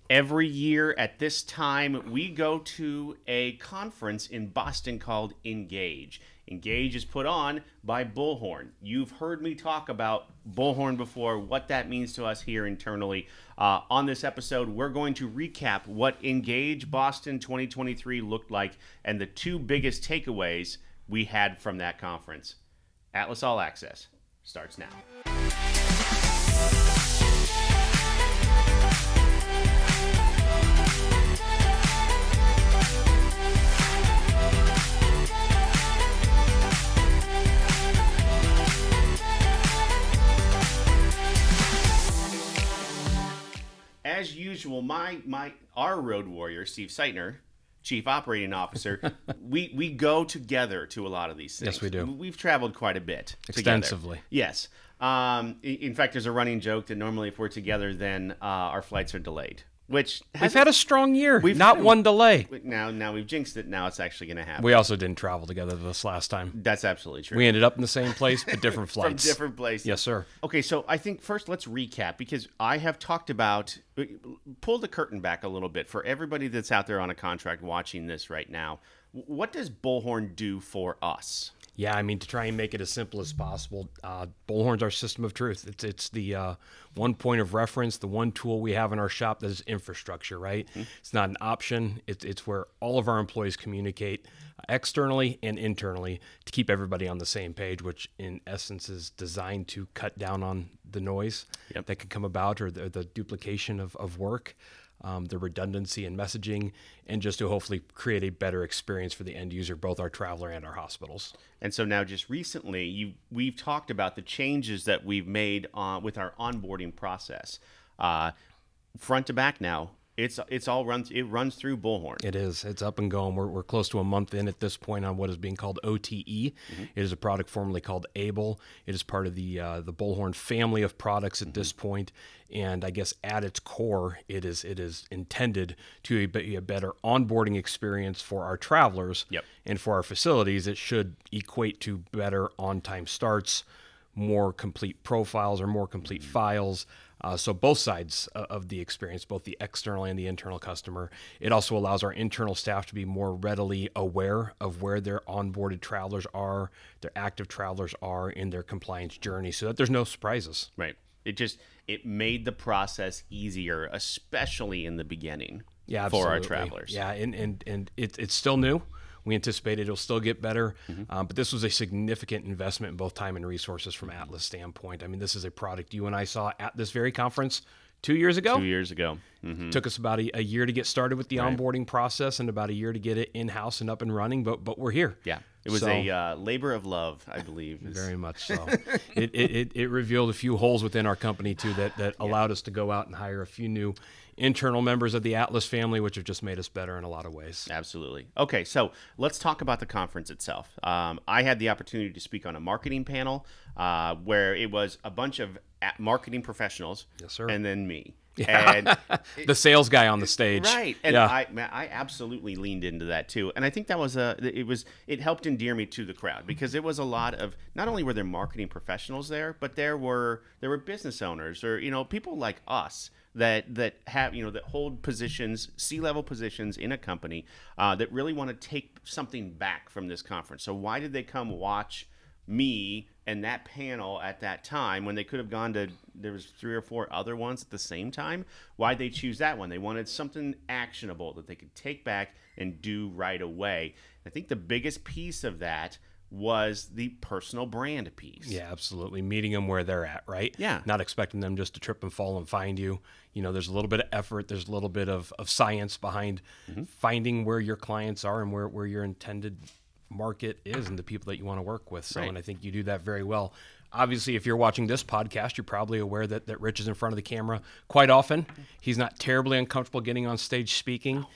Every year at this time, we go to a conference in Boston called Engage. Engage is put on by Bullhorn. You've heard me talk about Bullhorn before, what that means to us here internally. On this episode, we're going to recap what Engage Boston 2023 looked like and the two biggest takeaways we had from that conference. Atlas All Access starts now. As usual, our road warrior, Steve Seitner, Chief Operating Officer, we go together to a lot of these things. Yes, we do. We've traveled quite a bit extensively. Together. Yes. In fact, there's a running joke that normally if we're together, then our flights are delayed. Which we've had a strong year. Not one delay. Now we've jinxed it. Now it's actually going to happen. We also didn't travel together this last time. That's absolutely true. We ended up in the same place, but different flights. From different places. Yes, sir. Okay, so I think first let's recap because I have talked about, pull the curtain back a little bit for everybody that's out there on a contract watching this right now. What does Bullhorn do for us? Yeah, I mean, to try and make it as simple as possible, Bullhorn's our system of truth. It's the one point of reference, the one tool we have in our shop that is infrastructure, right? Mm-hmm. It's not an option. It's where all of our employees communicate externally and internally to keep everybody on the same page, which in essence is designed to cut down on the noise that can come about or the duplication of work. The redundancy in messaging, and just to hopefully create a better experience for the end user, both our traveler and our hospitals. And so now just recently, we've talked about the changes that we've made with our onboarding process. Front to back now, it runs through Bullhorn. It is. It's up and going. We're close to a month in at this point on what is being called OTE. Mm-hmm. It is a product formerly called Able. It is part of the Bullhorn family of products at this point. And I guess at its core, it is intended to be a better onboarding experience for our travelers and for our facilities. It should equate to better on-time starts, more complete profiles or more complete files. So both sides of the experience, both the external and the internal customer. It also allows our internal staff to be more readily aware of where their onboarded travelers are, their active travelers are in their compliance journey, so that there's no surprises. Right. It made the process easier, especially in the beginning for our travelers. Yeah, and it's still new. We anticipate it'll still get better, but this was a significant investment in both time and resources from Atlas standpoint. I mean, this is a product you and I saw at this very conference 2 years ago. 2 years ago. Mm-hmm. Took us about a year to get started with the onboarding process and about a year to get it in-house and up and running, but we're here. Yeah. It was a labor of love, I believe. Very much so. It revealed a few holes within our company, too, that allowed us to go out and hire a few new internal members of the Atlas family, which have just made us better in a lot of ways. Absolutely. Okay, so let's talk about the conference itself. I had the opportunity to speak on a marketing panel where it was a bunch of marketing professionals and then me. Yeah. And the sales guy on the stage. Right. And I absolutely leaned into that too. And I think that was it helped endear me to the crowd because it was a lot of, not only were there marketing professionals there, but there were business owners or, people like us that have, that hold positions, C-level positions in a company that really want to take something back from this conference. So why did they come watch me and that panel at that time when they could have gone to, there was 3 or 4 other ones at the same time? Why'd they choose that one? They wanted something actionable that they could take back and do right away. I think the biggest piece of that was the personal brand piece. Yeah, absolutely. Meeting them where they're at, right? Yeah. Not expecting them just to trip and fall and find you. There's a little bit of effort. There's a little bit of science behind finding where your clients are and where your intended market is and the people that you want to work with. So, and I think you do that very well. Obviously, if you're watching this podcast, you're probably aware that Rich is in front of the camera quite often. He's not terribly uncomfortable getting on stage speaking.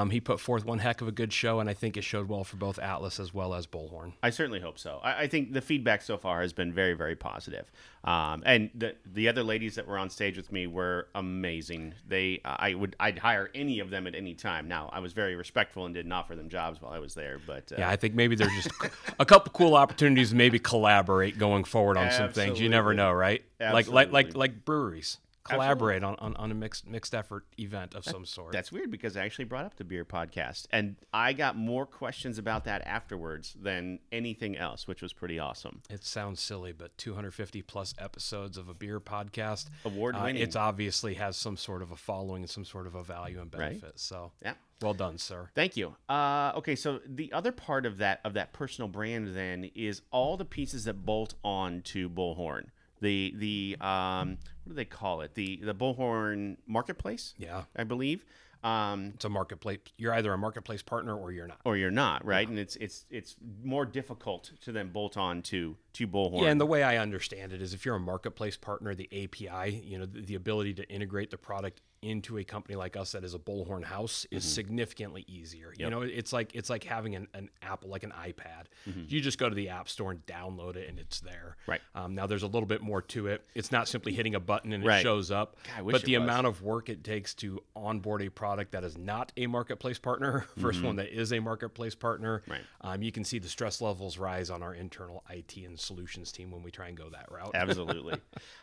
He put forth one heck of a good show, and I think it showed well for both Atlas as well as Bullhorn. I certainly hope so. I think the feedback so far has been very, very positive. And the other ladies that were on stage with me were amazing. I'd hire any of them at any time. Now, I was very respectful and didn't offer them jobs while I was there. But yeah, I think maybe there's just a couple cool opportunities to maybe collaborate going forward on some things. You never know, right? Absolutely. Like breweries. collaborate on a mixed effort event of some sort. That's weird because I actually brought up the beer podcast, and I got more questions about that afterwards than anything else, which was pretty awesome. It sounds silly, but 250 plus episodes of a beer podcast, award-winning. It obviously has some sort of a following and some sort of a value and benefit. Right? So, yeah. Well done, sir. Thank you. Okay, so the other part of that personal brand then is all the pieces that bolt on to Bullhorn. The what do they call it? The Bullhorn Marketplace. Yeah, I believe. It's a marketplace. You're either a marketplace partner or you're not. Or you're not, right? Yeah. And it's more difficult to then bolt on to Bullhorn. Yeah, and the way I understand it is if you're a marketplace partner, the API, the ability to integrate the product into a company like us that is a Bullhorn house is significantly easier. Yep. It's like having an Apple, like an iPad. You just go to the App Store and download it, and it's there. Right. Now there's a little bit more to it. It's not simply hitting a button and right. it shows up. God, but the amount of work it takes to onboard a product that is not a marketplace partner versus one that is a marketplace partner, right. You can see the stress levels rise on our internal IT and solutions team when we try and go that route. Absolutely.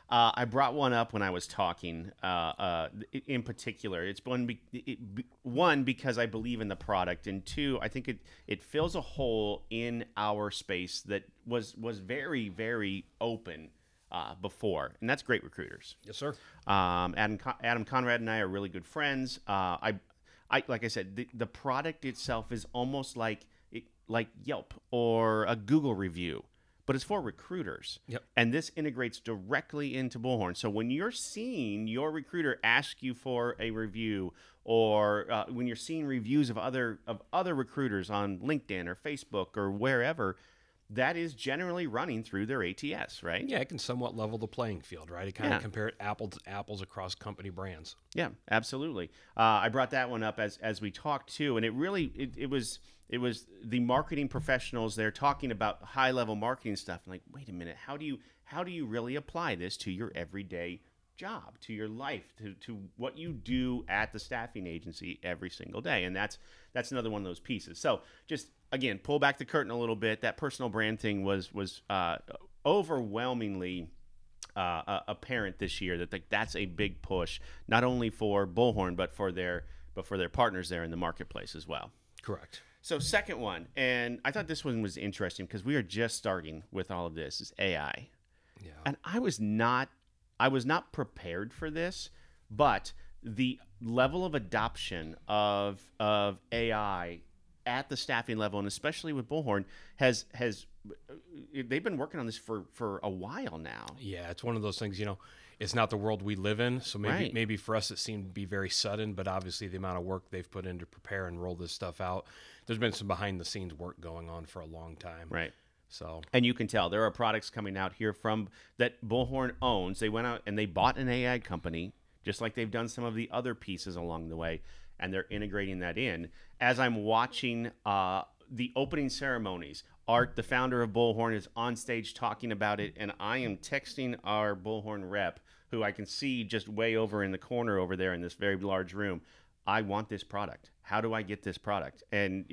I brought one up when I was talking. In particular, it's one because I believe in the product, and two, I think it fills a hole in our space that was very, very open before, and that's great recruiters. Yes, sir. Adam Conrad and I are really good friends. I like I said, the product itself is almost like Yelp or a Google review, but it's for recruiters. Yep. And this integrates directly into Bullhorn. So when you're seeing your recruiter ask you for a review, or when you're seeing reviews of other recruiters on LinkedIn or Facebook or wherever, that is generally running through their ATS, right? Yeah, it can somewhat level the playing field, right? It kind of compare it apples to apples across company brands. Yeah, absolutely. I brought that one up as we talked too, and it was the marketing professionals there talking about high level marketing stuff. And like, wait a minute, how do you really apply this to your everyday job, to your life, to what you do at the staffing agency every single day? And that's another one of those pieces. So just again, pull back the curtain a little bit. That personal brand thing was overwhelmingly apparent this year. That's a big push, not only for Bullhorn but for their partners there in the marketplace as well. Correct. So second one, and I thought this one was interesting because we are just starting with all of this, is AI. Yeah. And I was not prepared for this, but the level of adoption of AI at the staffing level, and especially with Bullhorn, has they've been working on this for a while now. Yeah, it's one of those things, it's not the world we live in, so maybe for us it seemed to be very sudden, but obviously the amount of work they've put in to prepare and roll this stuff out, there's been some behind the scenes work going on for a long time. Right. So, and you can tell there are products coming out here from that Bullhorn owns. They went out and they bought an AI company, just like they've done some of the other pieces along the way, and they're integrating that in. As I'm watching the opening ceremonies, Art, the founder of Bullhorn, is on stage talking about it, and I am texting our Bullhorn rep, who I can see just way over in the corner over there in this very large room. I want this product. How do I get this product? And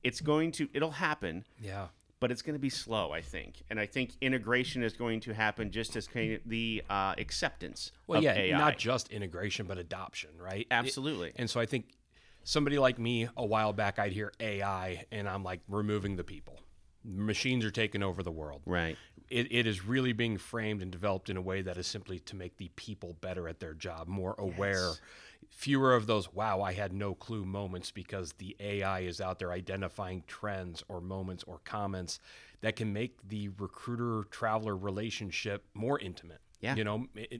it'll happen. Yeah. But it's going to be slow, I think. And I think integration is going to happen just as kind of the acceptance of AI. Not just integration, but adoption, right? Absolutely. And so I think somebody like me, a while back, I'd hear AI, and I'm like, removing the people. Machines are taking over the world. Right. It is really being framed and developed in a way that is simply to make the people better at their job, more aware. Yes. Fewer of those, wow, I had no clue moments, because the AI is out there identifying trends or moments or comments that can make the recruiter-traveler relationship more intimate. Yeah.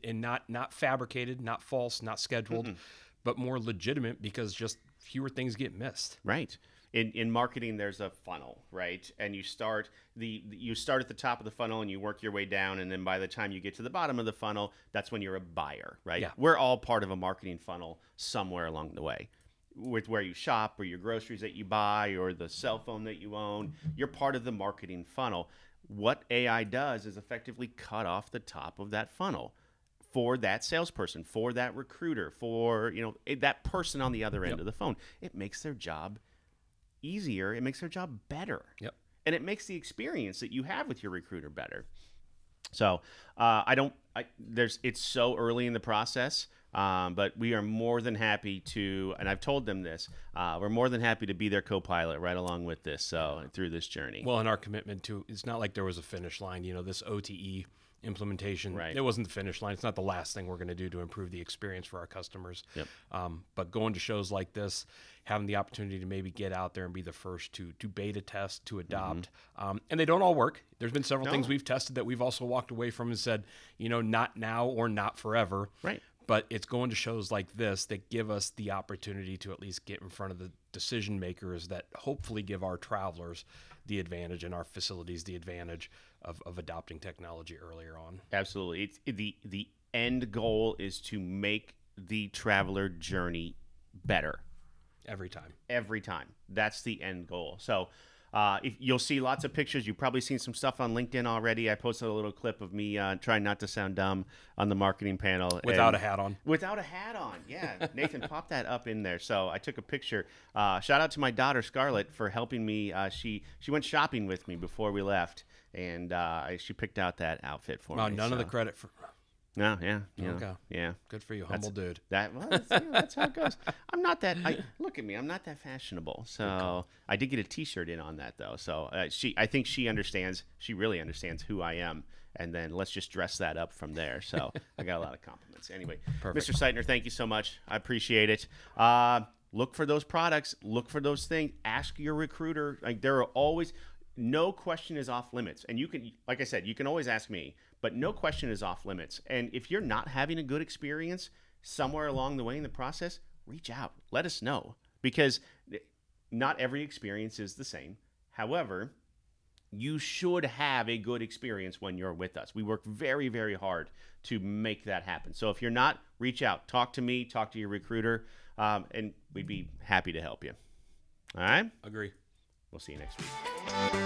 And not fabricated, not false, not scheduled, but more legitimate, because just fewer things get missed. Right. In marketing, there's a funnel, right? And you start at the top of the funnel and you work your way down, and then by the time you get to the bottom of the funnel, that's when you're a buyer, right? Yeah. We're all part of a marketing funnel somewhere along the way. With where you shop, or your groceries that you buy, or the cell phone that you own, you're part of the marketing funnel. What AI does is effectively cut off the top of that funnel for that salesperson, for that recruiter, for that person on the other end of the phone. It makes their job easier. It makes their job better. Yep. And it makes the experience that you have with your recruiter better. So it's so early in the process, but we are more than happy to, and I've told them this, we're more than happy to be their co-pilot right along with this, so through this journey. Well, and our commitment to, it's not like there was a finish line, this OTE implementation, Right. It wasn't the finish line. It's not the last thing we're going to do to improve the experience for our customers. Yep. But going to shows like this, having the opportunity to maybe get out there and be the first to beta test, to adopt, and they don't all work. There's been several things we've tested that we've also walked away from and said, not now or not forever. Right. But it's going to shows like this that give us the opportunity to at least get in front of the decision makers that hopefully give our travelers the advantage and our facilities the advantage of adopting technology earlier on. Absolutely. The end goal is to make the traveler journey better. Every time. Every time. That's the end goal. So if you'll see lots of pictures. You've probably seen some stuff on LinkedIn already. I posted a little clip of me trying not to sound dumb on the marketing panel. Without a hat on. Without a hat on, yeah. Nathan, pop that up in there. So I took a picture. Shout out to my daughter, Scarlett, for helping me. She went shopping with me before we left, and she picked out that outfit for me. None of the credit for... No, yeah. Okay. Yeah. Good for you, humble dude. That's how it goes. I'm not that. Look at me. I'm not that fashionable. So I did get a T-shirt in on that though. So I think she understands. She really understands who I am. And then let's just dress that up from there. So I got a lot of compliments. Anyway, Perfect. Mr. Seitner, thank you so much. I appreciate it. Look for those products. Look for those things. Ask your recruiter. Like there are always. No question is off limits. And you can, like I said, you can always ask me, but no question is off limits. And if you're not having a good experience somewhere along the way in the process, reach out. Let us know, because not every experience is the same. However, you should have a good experience when you're with us. We work very, very hard to make that happen. So if you're not, reach out. Talk to me, talk to your recruiter, and we'd be happy to help you. All right? Agree. We'll see you next week.